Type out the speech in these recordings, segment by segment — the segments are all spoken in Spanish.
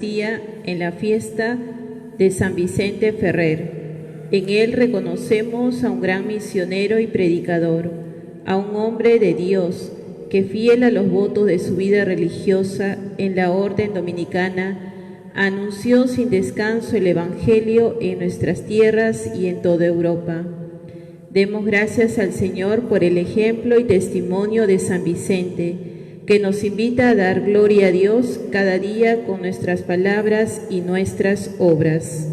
en la fiesta de San Vicente Ferrer. En él reconocemos a un gran misionero y predicador, a un hombre de Dios que, fiel a los votos de su vida religiosa en la orden dominicana, anunció sin descanso el Evangelio en nuestras tierras y en toda Europa. Demos gracias al Señor por el ejemplo y testimonio de San Vicente, que nos invita a dar gloria a Dios cada día con nuestras palabras y nuestras obras.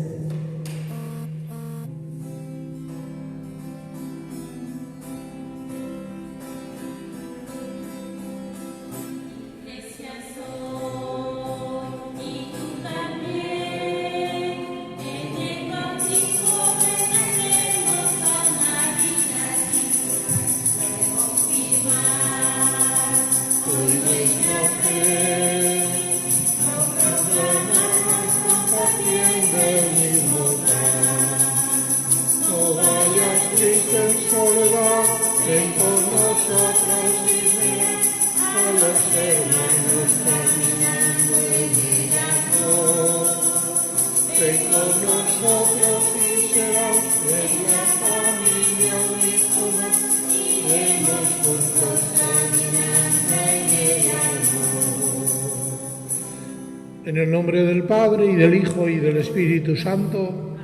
En el nombre del Padre, y del Hijo, y del Espíritu Santo,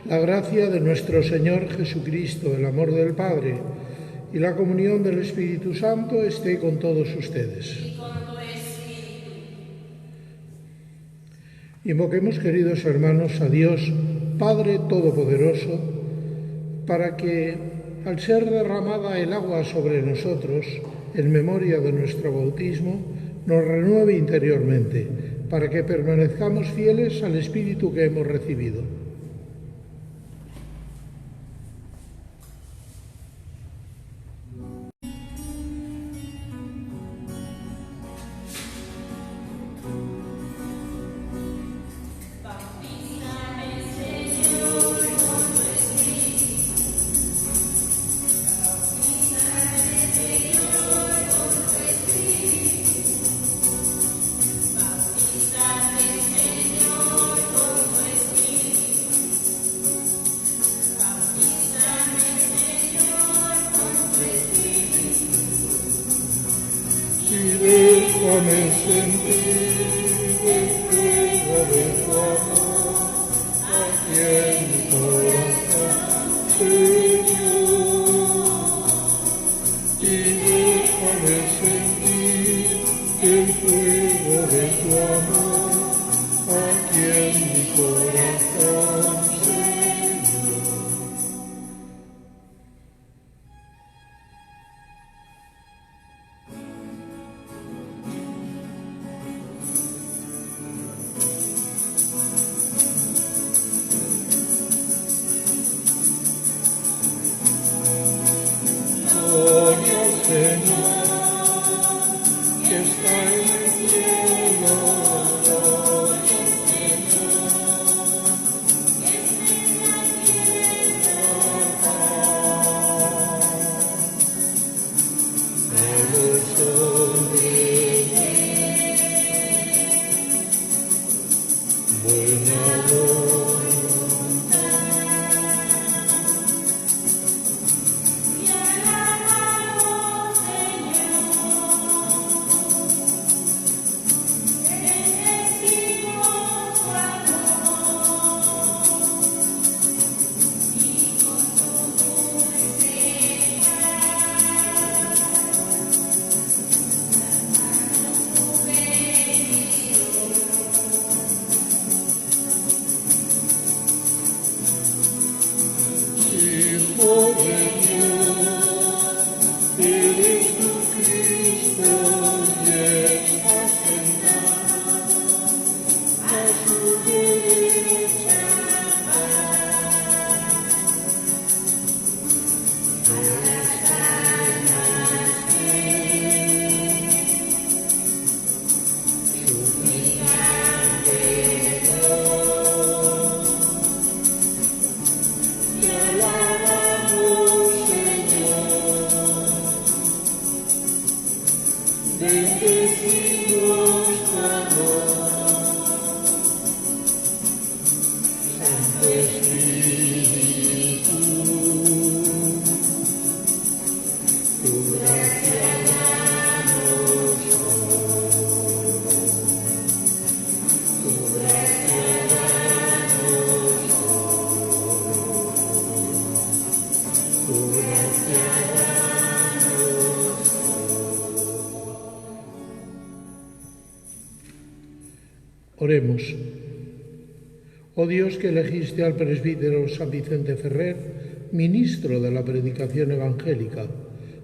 la gracia de nuestro Señor Jesucristo, el amor del Padre y la comunión del Espíritu Santo esté con todos ustedes. Invoquemos, queridos hermanos, a Dios, Padre Todopoderoso, para que, al ser derramada el agua sobre nosotros, en memoria de nuestro bautismo, nos renueve interiormente, para que permanezcamos fieles al Espíritu que hemos recibido. Déjame sentir el fuego de tu amor aquí en mi corazón, Señor. Y déjame sentir el fuego de tu amor aquí en mi corazón, Señor. bendecimos tu amor. Espíritu. Tu gracia danos hoy. Tu gracia danos hoy. Tu gracia danos hoy. Oremos. Oh Dios, que elegiste al presbítero San Vicente Ferrer, ministro de la predicación evangélica,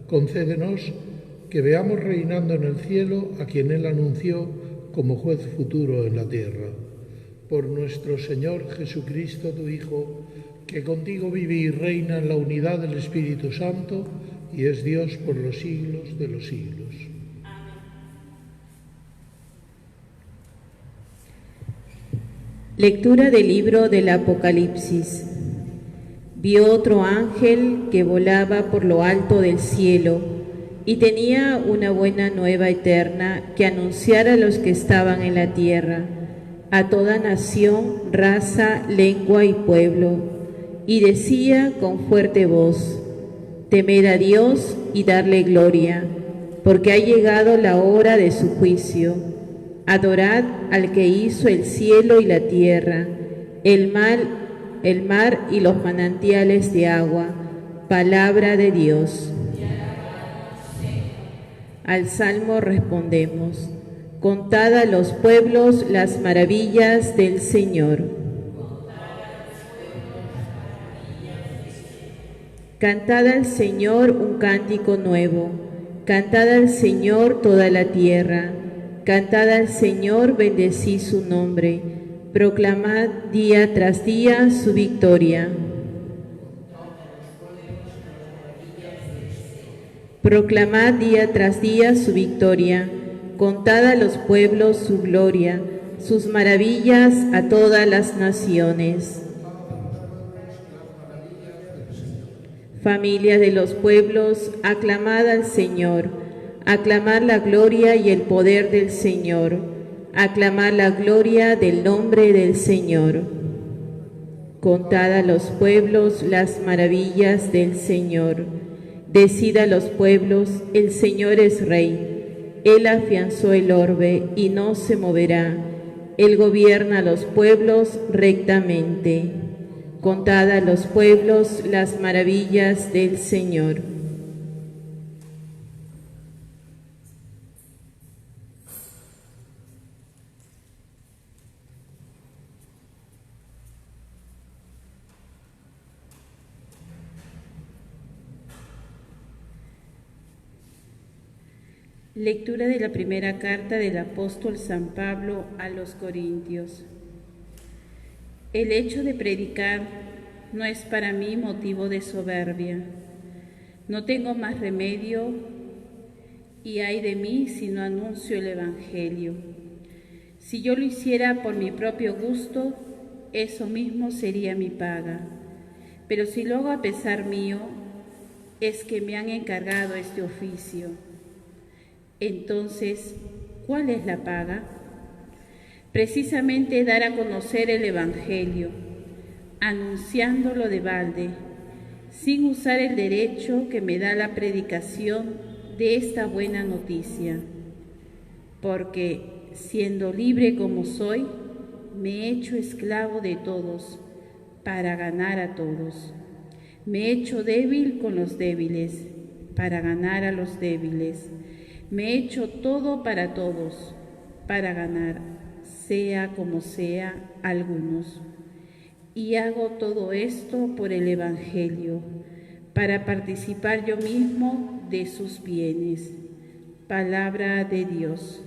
concédenos que veamos reinando en el cielo a quien él anunció como juez futuro en la tierra. Por nuestro Señor Jesucristo, tu Hijo, que contigo vive y reina en la unidad del Espíritu Santo y es Dios por los siglos de los siglos. Lectura del libro del Apocalipsis. Vio otro ángel que volaba por lo alto del cielo y tenía una buena nueva eterna que anunciar a los que estaban en la tierra, a toda nación, raza, lengua y pueblo, y decía con fuerte voz: temed a Dios y darle gloria, porque ha llegado la hora de su juicio. Adorad al que hizo el cielo y la tierra, el mar y los manantiales de agua. Palabra de Dios. Al salmo respondemos: contad a los pueblos las maravillas del Señor. Cantad al Señor un cántico nuevo, cantad al Señor toda la tierra. Cantad al Señor, bendecid su nombre, proclamad día tras día su victoria. Proclamad día tras día su victoria, contad a los pueblos su gloria, sus maravillas a todas las naciones. Familia de los pueblos, aclamad al Señor. Aclamar la gloria y el poder del Señor, aclamar la gloria del nombre del Señor. Contad a los pueblos las maravillas del Señor. Decid a los pueblos: el Señor es Rey. Él afianzó el orbe y no se moverá. Él gobierna a los pueblos rectamente. Contad a los pueblos las maravillas del Señor. Lectura de la primera carta del apóstol San Pablo a los Corintios. El hecho de predicar no es para mí motivo de soberbia. No tengo más remedio y ay de mí si no anuncio el Evangelio. Si yo lo hiciera por mi propio gusto, eso mismo sería mi paga. Pero si lo hago a pesar mío, es que me han encargado este oficio. Entonces, ¿cuál es la paga? Precisamente dar a conocer el Evangelio, anunciándolo de balde, sin usar el derecho que me da la predicación de esta buena noticia. Porque, siendo libre como soy, me he hecho esclavo de todos, para ganar a todos. Me he hecho débil con los débiles, para ganar a los débiles. Me he hecho todo para todos, para ganar, sea como sea, algunos. Y hago todo esto por el Evangelio, para participar yo mismo de sus bienes. Palabra de Dios.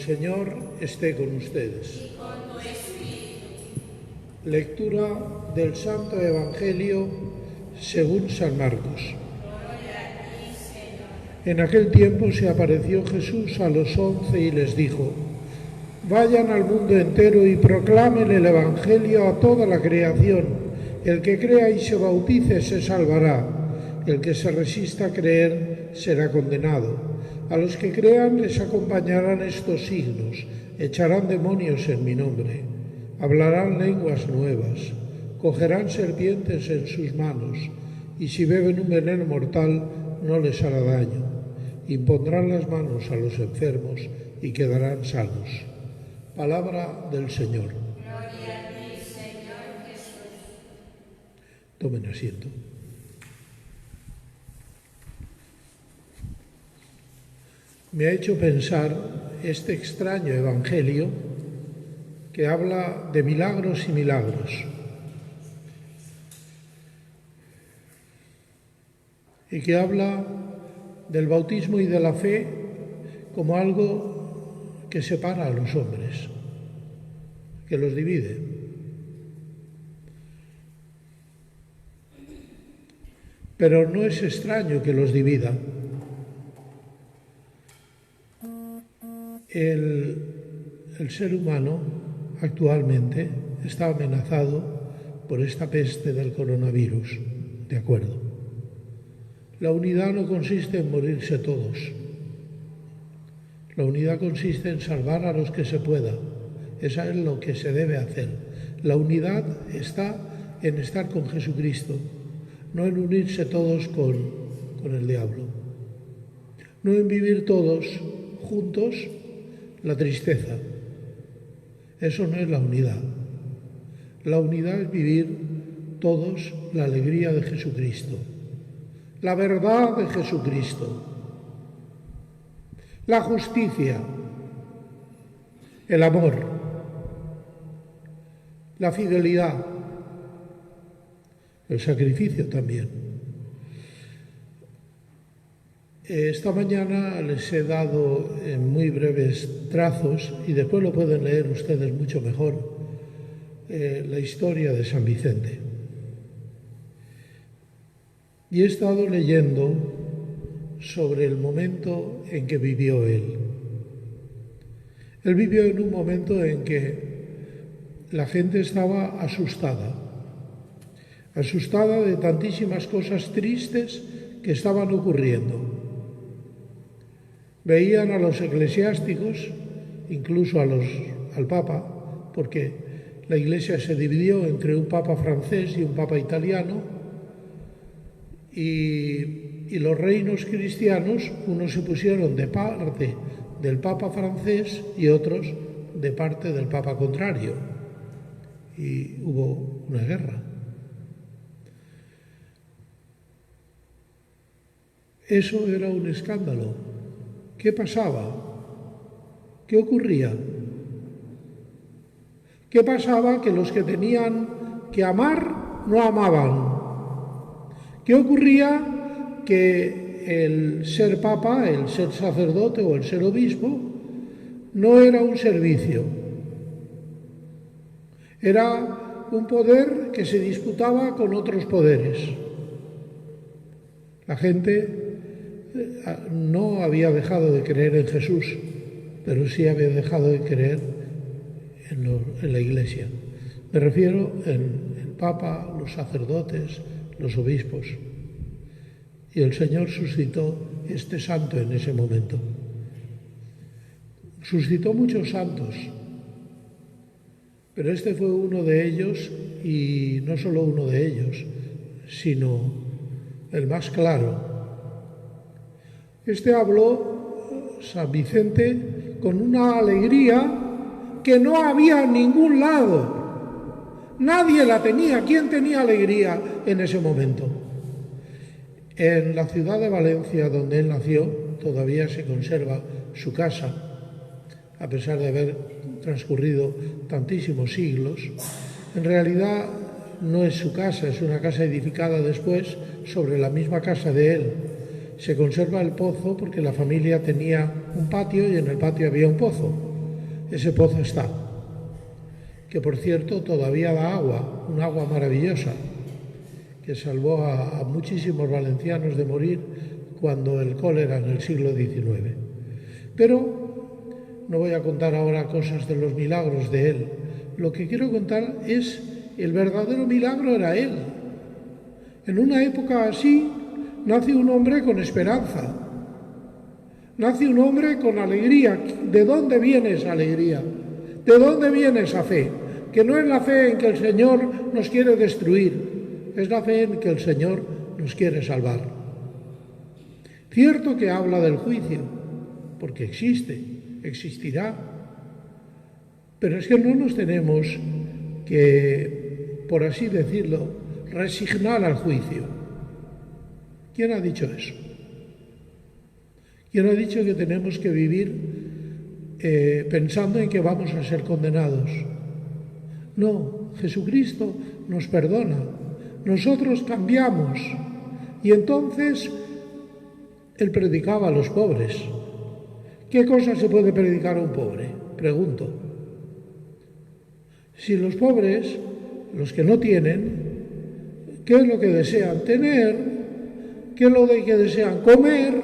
Señor esté con ustedes. Lectura del Santo Evangelio según San Marcos. En aquel tiempo se apareció Jesús a los 11 y les dijo: vayan al mundo entero y proclamen el Evangelio a toda la creación. El que crea y se bautice se salvará. El que se resista a creer será condenado. A los que crean les acompañarán estos signos: echarán demonios en mi nombre, hablarán lenguas nuevas, cogerán serpientes en sus manos, y si beben un veneno mortal no les hará daño. Impondrán las manos a los enfermos y quedarán sanos. Palabra del Señor. Gloria a ti, Señor Jesús. Tomen asiento. Me ha hecho pensar este extraño evangelio que habla de milagros y milagros. Y que habla del bautismo y de la fe como algo que separa a los hombres, que los divide. Pero no es extraño que los divida. El ser humano actualmente está amenazado por esta peste del coronavirus, ¿de acuerdo? La unidad no consiste en morirse todos. La unidad consiste en salvar a los que se pueda. Eso es lo que se debe hacer. La unidad está en estar con Jesucristo, no en unirse todos con el diablo. No en vivir todos juntos la tristeza. Eso no es la unidad. La unidad es vivir todos la alegría de Jesucristo, la verdad de Jesucristo, la justicia, el amor, la fidelidad, el sacrificio también. Esta mañana les he dado en muy breves trazos, y después lo pueden leer ustedes mucho mejor, la historia de San Vicente. Y he estado leyendo sobre el momento en que vivió él. Él vivió en un momento en que la gente estaba asustada de tantísimas cosas tristes que estaban ocurriendo. Veían a los eclesiásticos, incluso al Papa, porque la Iglesia se dividió entre un Papa francés y un Papa italiano, y los reinos cristianos, unos se pusieron de parte del Papa francés y otros de parte del Papa contrario, y hubo una guerra. Eso era un escándalo. ¿Qué pasaba? ¿Qué ocurría? ¿Qué pasaba? Que los que tenían que amar no amaban. ¿Qué ocurría? Que el ser papa, el ser sacerdote o el ser obispo no era un servicio. Era un poder que se disputaba con otros poderes. La gente no había dejado de creer en Jesús, pero sí había dejado de creer en la Iglesia. Me refiero en el Papa, los sacerdotes, los obispos. Y el Señor suscitó este santo en ese momento. Suscitó muchos santos, pero este fue uno de ellos, y no solo uno de ellos, sino el más claro. Este habló, San Vicente, con una alegría que no había en ningún lado. Nadie la tenía. ¿Quién tenía alegría en ese momento? En la ciudad de Valencia, donde él nació, todavía se conserva su casa, a pesar de haber transcurrido tantísimos siglos. En realidad no es su casa, es una casa edificada después sobre la misma casa de él. Se conserva el pozo porque la familia tenía un patio y en el patio había un pozo. ese pozo está, que por cierto todavía da agua, un agua maravillosa, que salvó a muchísimos valencianos de morir cuando el cólera en el siglo XIX. Pero no voy a contar ahora cosas de los milagros de él. Lo que quiero contar es el verdadero milagro era él. En una época así nace un hombre con esperanza, nace un hombre con alegría. ¿De dónde viene esa alegría? ¿De dónde viene esa fe? Que no es la fe en que el Señor nos quiere destruir, es la fe en que el Señor nos quiere salvar. Cierto que habla del juicio, porque existe, existirá, pero es que no nos tenemos que, por así decirlo, resignar al juicio. ¿Quién ha dicho eso? ¿Quién ha dicho que tenemos que vivir pensando en que vamos a ser condenados? No, Jesucristo nos perdona, nosotros cambiamos. Y entonces él predicaba a los pobres. ¿Qué cosa se puede predicar a un pobre? Pregunto. Si los pobres, los que no tienen, ¿qué es lo que desean tener? ¿Qué es lo que desean comer?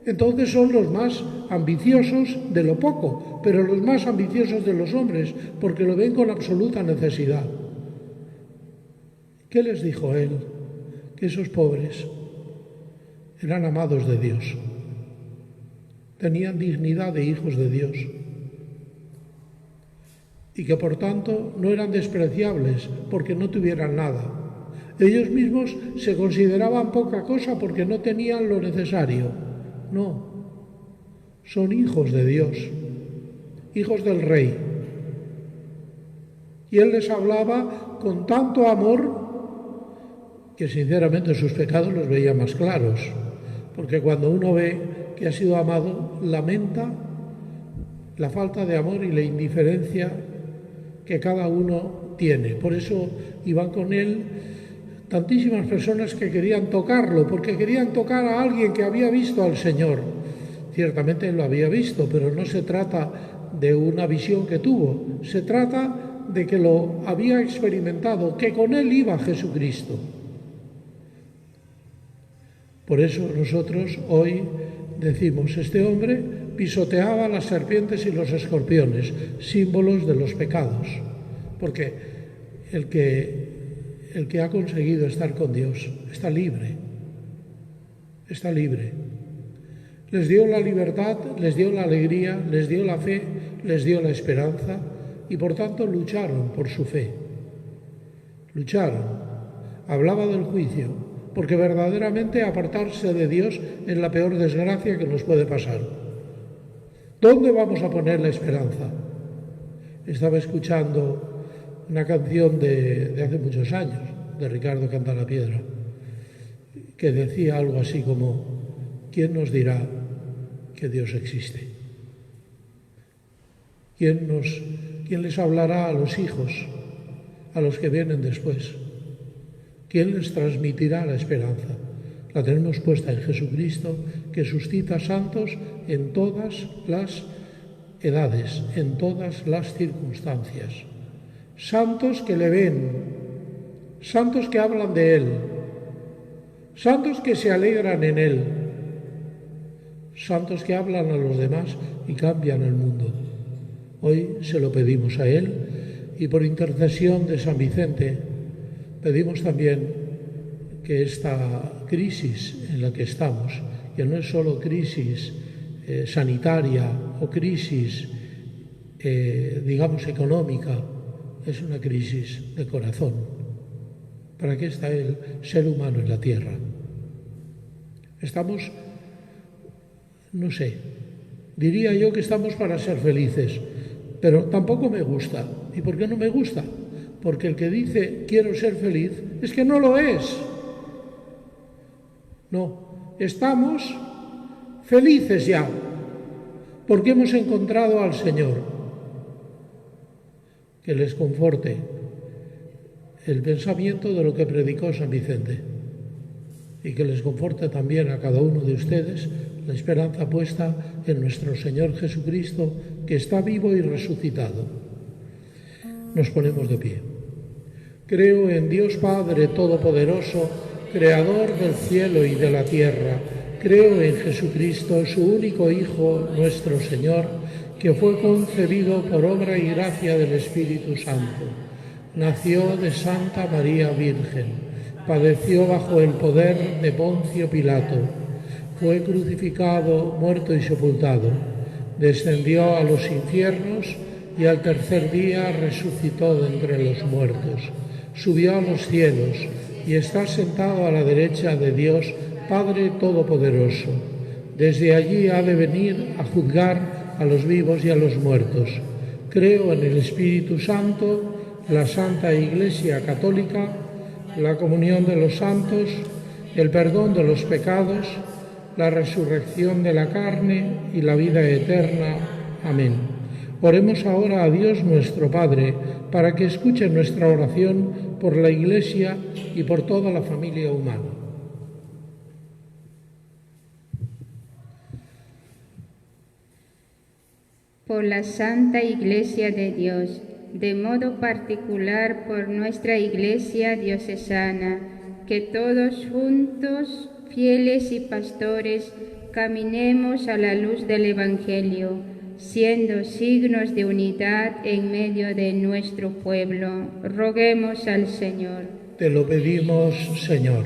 Entonces son los más ambiciosos de lo poco, pero los más ambiciosos de los hombres, porque lo ven con absoluta necesidad. ¿Qué les dijo él? Que esos pobres eran amados de Dios, tenían dignidad de hijos de Dios y que por tanto no eran despreciables porque no tuvieran nada. Ellos mismos se consideraban poca cosa porque no tenían lo necesario. No, son hijos de Dios, hijos del Rey. Y él les hablaba con tanto amor que sinceramente sus pecados los veía más claros, porque cuando uno ve que ha sido amado, lamenta la falta de amor y la indiferencia que cada uno tiene. Por eso iban con él tantísimas personas que querían tocarlo, porque querían tocar a alguien que había visto al Señor. Ciertamente lo había visto, pero no se trata de una visión que tuvo, se trata de que lo había experimentado, que con él iba Jesucristo. Por eso nosotros hoy decimos, este hombre pisoteaba las serpientes y los escorpiones, símbolos de los pecados, porque el que ha conseguido estar con Dios está libre, está libre. Les dio la libertad, les dio la alegría, les dio la fe, les dio la esperanza y por tanto lucharon por su fe. Lucharon. Hablaba del juicio, porque verdaderamente apartarse de Dios es la peor desgracia que nos puede pasar. ¿Dónde vamos a poner la esperanza? Estaba escuchando una canción de hace muchos años, de Ricardo Cantalapiedra, que decía algo así como: ¿quién nos dirá que Dios existe? ¿Quién les hablará a los hijos, a los que vienen después? ¿Quién les transmitirá la esperanza? La tenemos puesta en Jesucristo, que suscita santos en todas las edades, en todas las circunstancias. Santos que le ven, santos que hablan de Él, santos que se alegran en Él, santos que hablan a los demás y cambian el mundo. Hoy se lo pedimos a Él y por intercesión de San Vicente pedimos también que esta crisis en la que estamos, que no es solo crisis sanitaria o crisis, digamos, económica, es una crisis de corazón. ¿Para qué está el ser humano en la tierra? Estamos, no sé, diría yo que estamos para ser felices, pero tampoco me gusta. ¿Y por qué no me gusta? Porque el que dice quiero ser feliz es que no lo es. No, estamos felices ya, porque hemos encontrado al Señor. Que les conforte el pensamiento de lo que predicó San Vicente y que les conforte también a cada uno de ustedes la esperanza puesta en nuestro Señor Jesucristo, que está vivo y resucitado. Nos ponemos de pie. Creo en Dios Padre Todopoderoso, Creador del cielo y de la tierra. Creo en Jesucristo, su único Hijo, nuestro Señor, que fue concebido por obra y gracia del Espíritu Santo. Nació de Santa María Virgen, padeció bajo el poder de Poncio Pilato, fue crucificado, muerto y sepultado, descendió a los infiernos y al tercer día resucitó de entre los muertos, subió a los cielos y está sentado a la derecha de Dios Padre Todopoderoso. Desde allí ha de venir a juzgar a los vivos y a los muertos. Creo en el Espíritu Santo, la Santa Iglesia Católica, la comunión de los santos, el perdón de los pecados, la resurrección de la carne y la vida eterna. Amén. Oremos ahora a Dios nuestro Padre, para que escuche nuestra oración por la Iglesia y por toda la familia humana. Por la Santa Iglesia de Dios, de modo particular por nuestra Iglesia diocesana, que todos juntos, fieles y pastores, caminemos a la luz del Evangelio, siendo signos de unidad en medio de nuestro pueblo. Roguemos al Señor. Te lo pedimos, Señor.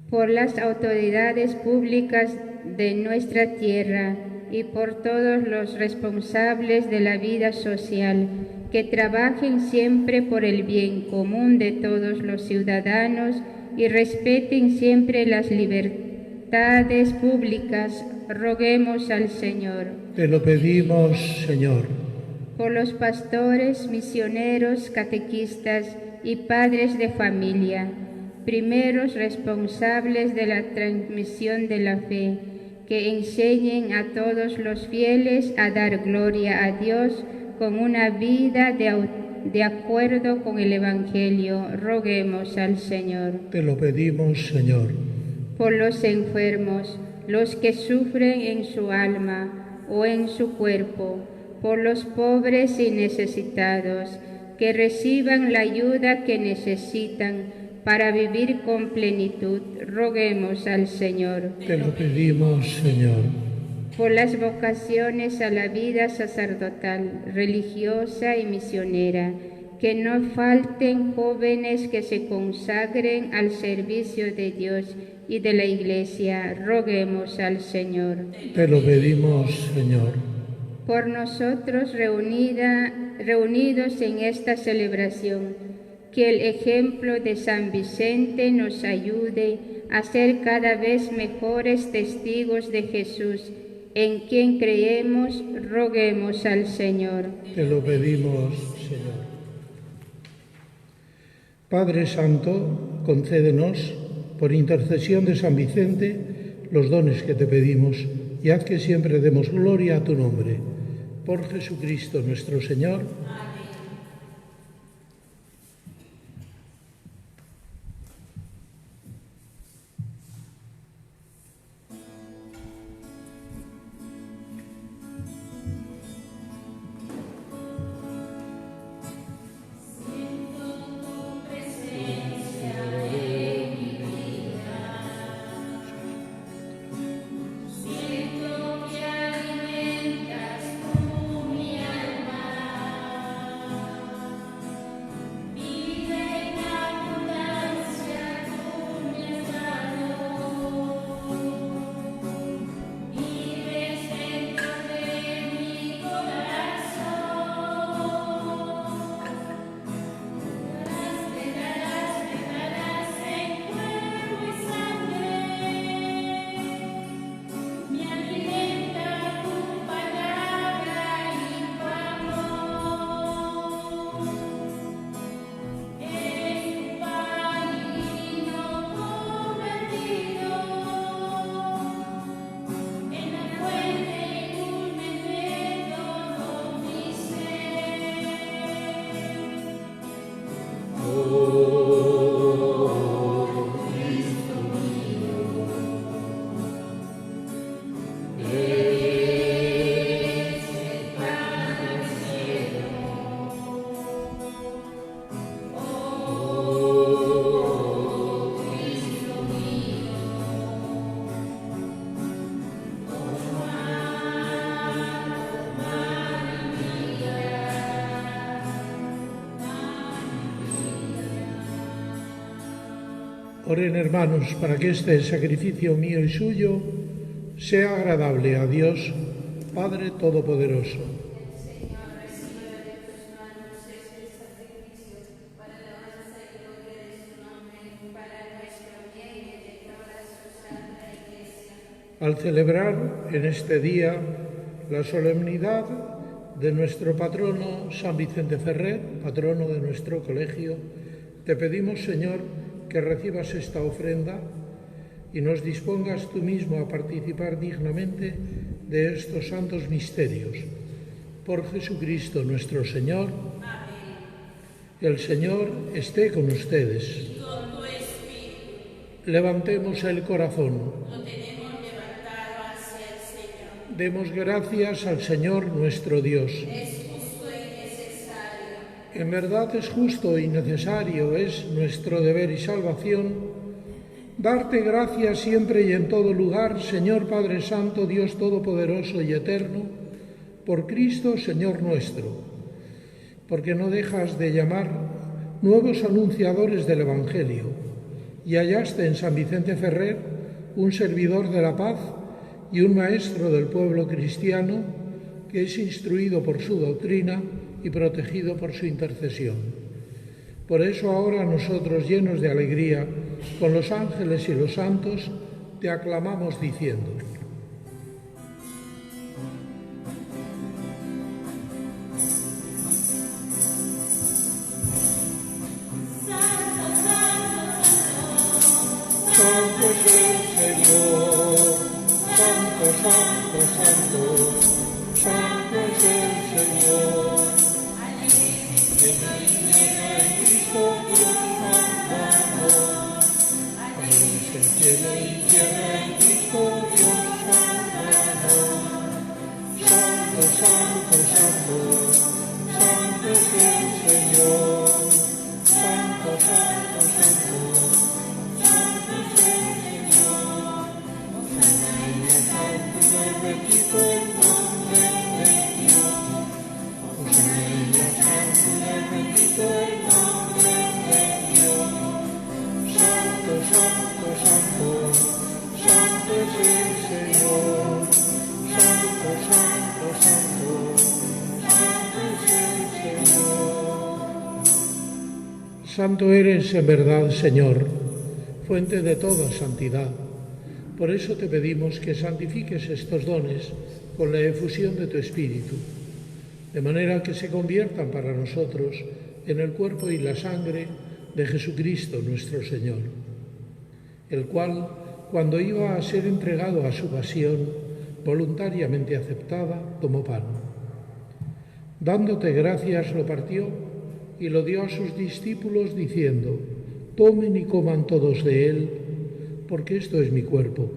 Por las autoridades públicas de nuestra tierra y por todos los responsables de la vida social, que trabajen siempre por el bien común de todos los ciudadanos y respeten siempre las libertades públicas. Roguemos al Señor. Te lo pedimos, Señor. Por los pastores, misioneros, catequistas y padres de familia, primeros responsables de la transmisión de la fe, que enseñen a todos los fieles a dar gloria a Dios con una vida de acuerdo con el Evangelio. Roguemos al Señor. Te lo pedimos, Señor. Por los enfermos, los que sufren en su alma o en su cuerpo, por los pobres y necesitados, que reciban la ayuda que necesitan para vivir con plenitud. Roguemos al Señor. Te lo pedimos, Señor. Por las vocaciones a la vida sacerdotal, religiosa y misionera, que no falten jóvenes que se consagren al servicio de Dios y de la Iglesia. Roguemos al Señor. Te lo pedimos, Señor. Por nosotros reunidos en esta celebración, que el ejemplo de San Vicente nos ayude a ser cada vez mejores testigos de Jesús, en quien creemos. Roguemos al Señor. Te lo pedimos, Señor. Padre Santo, concédenos, por intercesión de San Vicente, los dones que te pedimos, y haz que siempre demos gloria a tu nombre. Por Jesucristo nuestro Señor. Oren, hermanos, para que este sacrificio mío y suyo sea agradable a Dios, Padre Todopoderoso. Al celebrar en este día la solemnidad de nuestro patrono San Vicente Ferrer, patrono de nuestro colegio, te pedimos, Señor, que recibas esta ofrenda y nos dispongas tú mismo a participar dignamente de estos santos misterios. Por Jesucristo nuestro Señor. Amén. El Señor esté con ustedes. Y con tu espíritu. Levantemos el corazón. Lo tenemos levantado hacia el Señor. Demos gracias al Señor nuestro Dios. Es justo y necesario. En verdad es justo y necesario, es nuestro deber y salvación, darte gracias siempre y en todo lugar, Señor Padre Santo, Dios Todopoderoso y Eterno, por Cristo, Señor nuestro, porque no dejas de llamar nuevos anunciadores del Evangelio, y hallaste en San Vicente Ferrer un servidor de la paz y un maestro del pueblo cristiano que es instruido por su doctrina y protegido por su intercesión. Por eso ahora nosotros, llenos de alegría, con los ángeles y los santos, te aclamamos diciendo: Santo es el Señor, Santo, Santo, Santo, Santo es el Señor. En Cristo Dios Salvador. Aleluya en cielo y tierra en Cristo Dios Salvador. Santo, Santo, Santo, Santo es el Señor. Santo, Santo, Santo, Santo es el Señor. En la santidad bendito el nombre de Dios. En la santidad bendito el nombre de Dios. Santo, Santo, Santo, Santo es el Señor. Santo, Santo, Santo, Santo es el Señor. Santo eres en verdad, Señor, fuente de toda santidad. Por eso te pedimos que santifiques estos dones con la efusión de tu Espíritu, de manera que se conviertan para nosotros en el cuerpo y la sangre de Jesucristo nuestro Señor, el cual, cuando iba a ser entregado a su pasión, voluntariamente aceptada, tomó pan. Dándote gracias, lo partió y lo dio a sus discípulos, diciendo: tomen y coman todos de él, porque esto es mi cuerpo,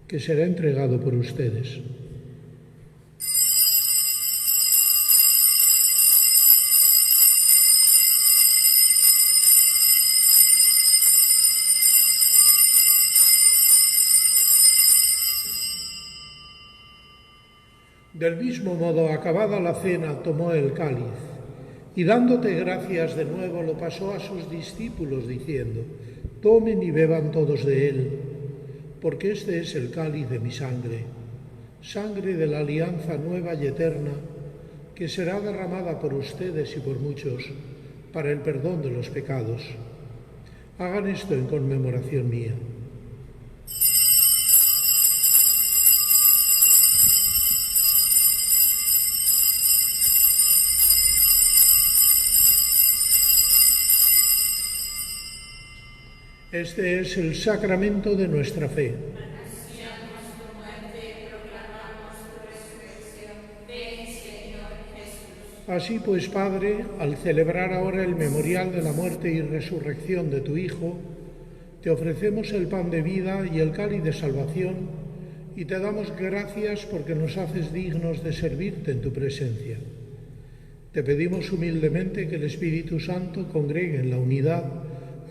que será entregado por ustedes. Del mismo modo, acabada la cena, tomó el cáliz y, dándote gracias de nuevo, lo pasó a sus discípulos, diciendo: tomen y beban todos de él, porque este es el cáliz de mi sangre, sangre de la alianza nueva y eterna, que será derramada por ustedes y por muchos para el perdón de los pecados. Hagan esto en conmemoración mía. Este es el sacramento de nuestra fe. Así pues, Padre, al celebrar ahora el memorial de la muerte y resurrección de tu Hijo, te ofrecemos el pan de vida y el cáliz de salvación, y te damos gracias porque nos haces dignos de servirte en tu presencia. Te pedimos humildemente que el Espíritu Santo congregue en la unidad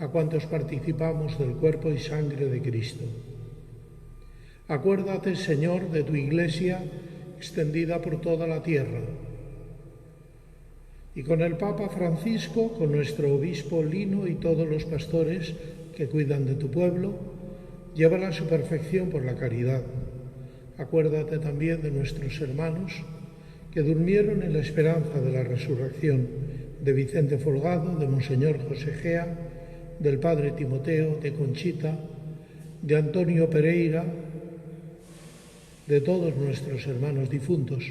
a cuantos participamos del cuerpo y sangre de Cristo. Acuérdate, Señor, de tu Iglesia extendida por toda la tierra, y con el Papa Francisco, con nuestro obispo Lino y todos los pastores, que cuidan de tu pueblo, llévala a su perfección por la caridad. Acuérdate también de nuestros hermanos que durmieron en la esperanza de la resurrección, de Vicente Folgado, de Monseñor José Gea, del Padre Timoteo, de Conchita, de Antonio Pereira, de todos nuestros hermanos difuntos.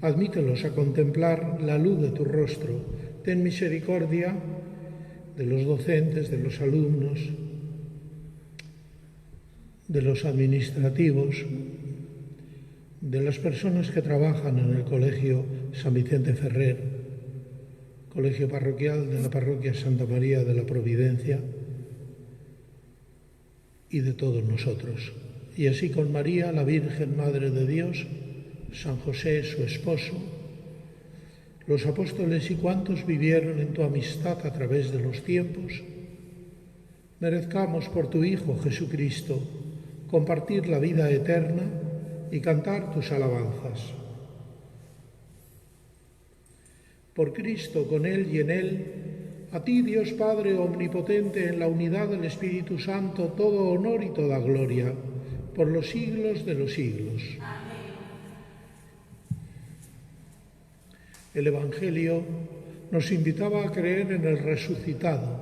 Admítelos a contemplar la luz de tu rostro. Ten misericordia de los docentes, de los alumnos, de los administrativos, de las personas que trabajan en el Colegio San Vicente Ferrer, colegio parroquial de la parroquia Santa María de la Providencia, y de todos nosotros. Y así con María, la Virgen Madre de Dios, San José, su esposo, los apóstoles y cuantos vivieron en tu amistad a través de los tiempos, merezcamos por tu Hijo Jesucristo compartir la vida eterna y cantar tus alabanzas. Por Cristo, con Él y en Él, a ti, Dios Padre omnipotente, en la unidad del Espíritu Santo, todo honor y toda gloria, por los siglos de los siglos. Amén. El Evangelio nos invitaba a creer en el resucitado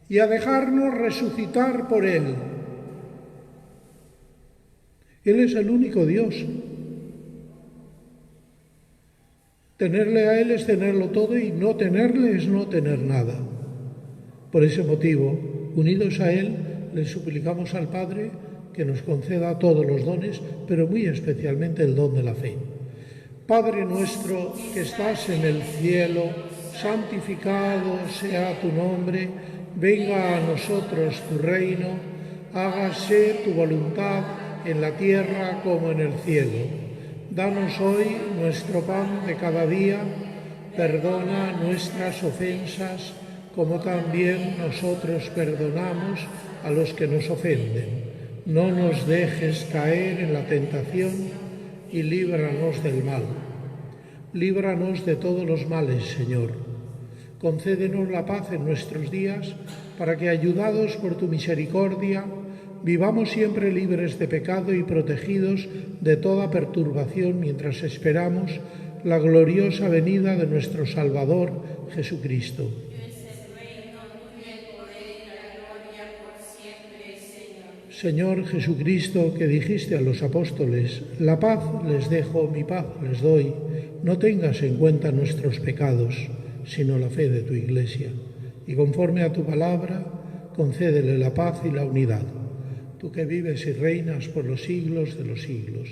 y a dejarnos resucitar por Él. Él es el único Dios. Tenerle a Él es tenerlo todo y no tenerle es no tener nada. Por ese motivo, unidos a Él, le suplicamos al Padre que nos conceda todos los dones, pero muy especialmente el don de la fe. Padre nuestro que estás en el cielo, santificado sea tu nombre, venga a nosotros tu reino, hágase tu voluntad en la tierra como en el cielo. Danos hoy nuestro pan de cada día, perdona nuestras ofensas, como también nosotros perdonamos a los que nos ofenden. No nos dejes caer en la tentación y líbranos del mal. Líbranos de todos los males, Señor. Concédenos la paz en nuestros días, para que, ayudados por tu misericordia, vivamos siempre libres de pecado y protegidos de toda perturbación mientras esperamos la gloriosa venida de nuestro Salvador, Jesucristo. Señor Jesucristo, que dijiste a los apóstoles, la paz les dejo, mi paz les doy, no tengas en cuenta nuestros pecados, sino la fe de tu Iglesia, y conforme a tu palabra, concédele la paz y la unidad. Tú que vives y reinas por los siglos de los siglos.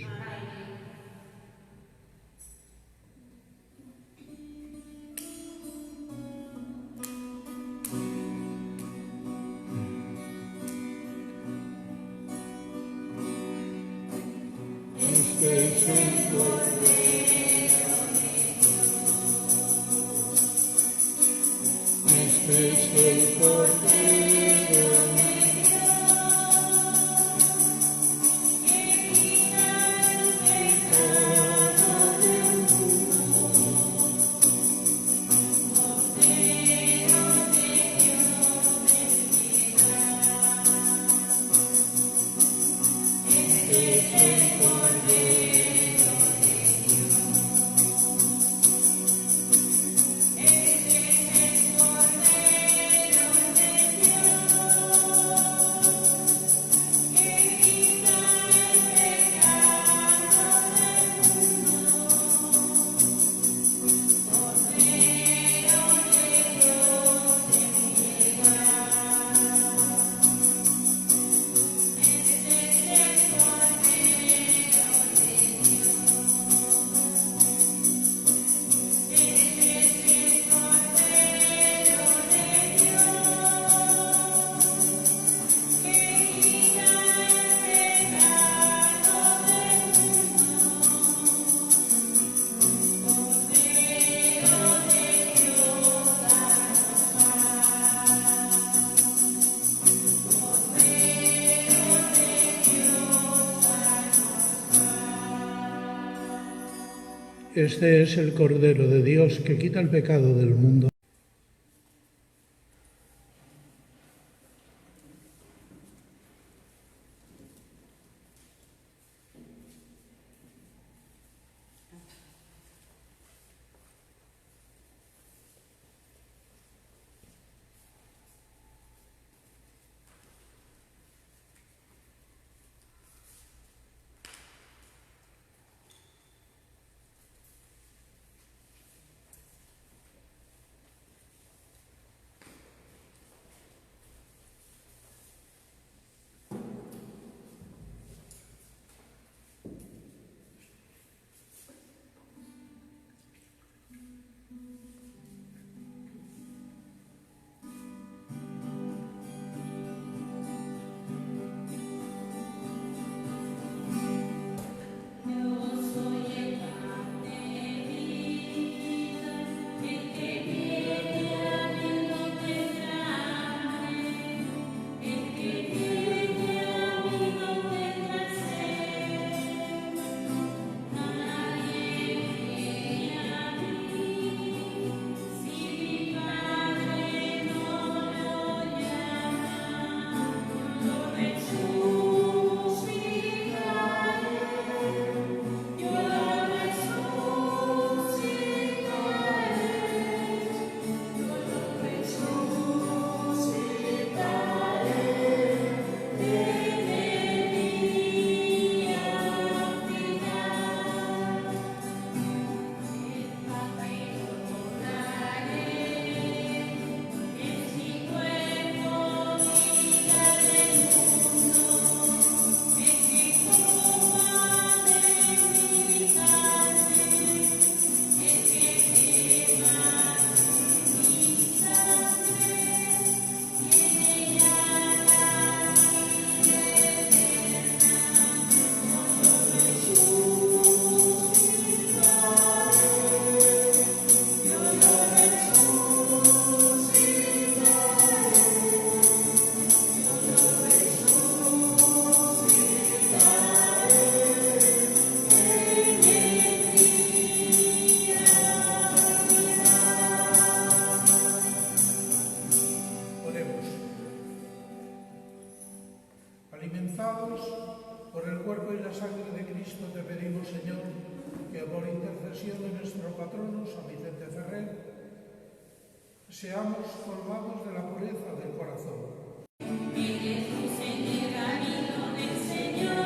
Este es el Cordero de Dios que quita el pecado del mundo. bautizados por el cuerpo y la sangre de Cristo, te pedimos, Señor, que por intercesión de nuestro patrono, San Vicente Ferrer, seamos colmados de la pureza del corazón. Eres luz en el camino del Señor.